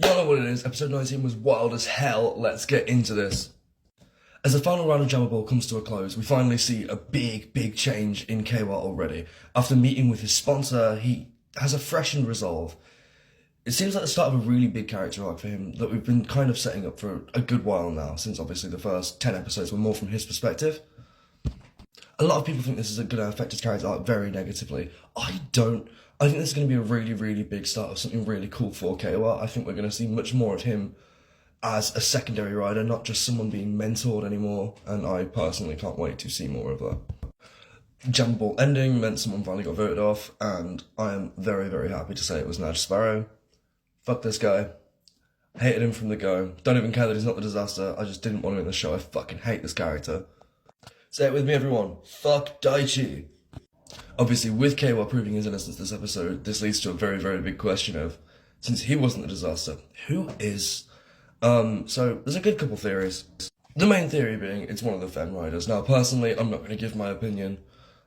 Y'all know what it is, episode 19 was wild as hell, let's get into this. As the final round of Jammer Ball comes to a close, we finally see a big change in Kewa already. After meeting with his sponsor, he has a freshened resolve. It seems like the start of a really big character arc for him that we've been kind of setting up for a good while now, since obviously the first 10 episodes were more from his perspective. A lot of people think this is going to affect his character arc very negatively. I don't. I think this is going to be a really big start of something really cool for Kewa. I think we're going to see much more of him as a secondary rider, not just someone being mentored anymore, and I personally can't wait to see more of that. Jammer Ball ending meant someone finally got voted off, and I am very happy to say it was Sparrow. Fuck this guy. Hated him from the go. Don't even care that he's not the disaster, I just didn't want him in the show. I fucking hate this character. Say it with me, everyone. Fuck Daichi. Obviously, with Kewa proving his innocence this episode, this leads to a very big question of, since he wasn't the disaster, who is? So there's a good couple theories. The main theory being it's one of the Fen Riders. Now, personally, I'm not going to give my opinion.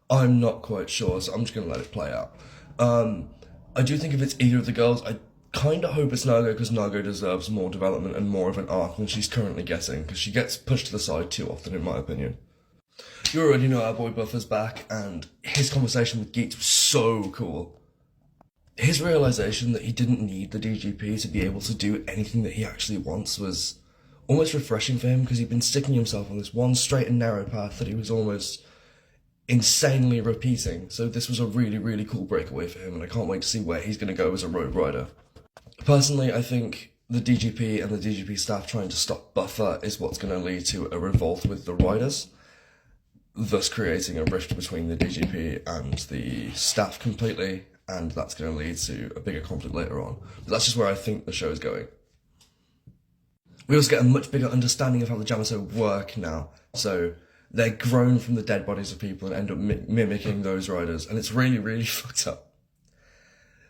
I'm not quite sure, so I'm just going to let it play out. I do think if it's either of the girls, I kind of hope it's Nago, because Nago deserves more development and more of an arc than she's currently getting, because she gets pushed to the side too often, in my opinion. You already know our boy Buffer's back, and his conversation with Geats was so cool. His realisation that he didn't need the DGP to be able to do anything that he actually wants was almost refreshing for him, because he'd been sticking himself on this one straight and narrow path that he was almost insanely repeating. So this was a really cool breakaway for him, and I can't wait to see where he's going to go as a road rider. Personally, I think the DGP and the DGP staff trying to stop Buffer is what's going to lead to a revolt with the riders, thus creating a rift between the DGP and the staff completely, and that's going to lead to a bigger conflict later on. But that's just where I think the show is going. We also get a much bigger understanding of how the Yamato work now, so they're grown from the dead bodies of people and end up mimicking those riders, and it's really fucked up.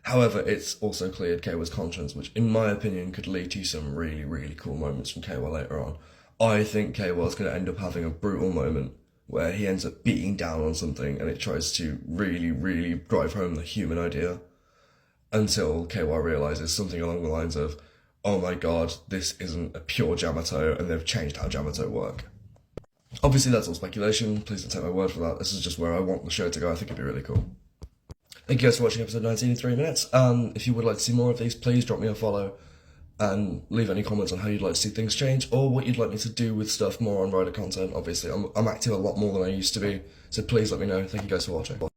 However, it's also cleared Kewa's conscience, which in my opinion could lead to some really cool moments from Kewa later on. I think Kewa's going to end up having a brutal moment where he ends up beating down on something and it tries to really drive home the human idea, until Kewa realises something along the lines of, oh my god, this isn't a pure Yamato and they've changed how Yamato work. Obviously that's all speculation, please don't take my word for that, this is just where I want the show to go. I think it'd be really cool. Thank you guys for watching episode 19 in 3 minutes. If you would like to see more of these, please drop me a follow and leave any comments on how you'd like to see things change, or what you'd like me to do with stuff more on rider content. Obviously, I'm active a lot more than I used to be, so please let me know. Thank you guys for watching.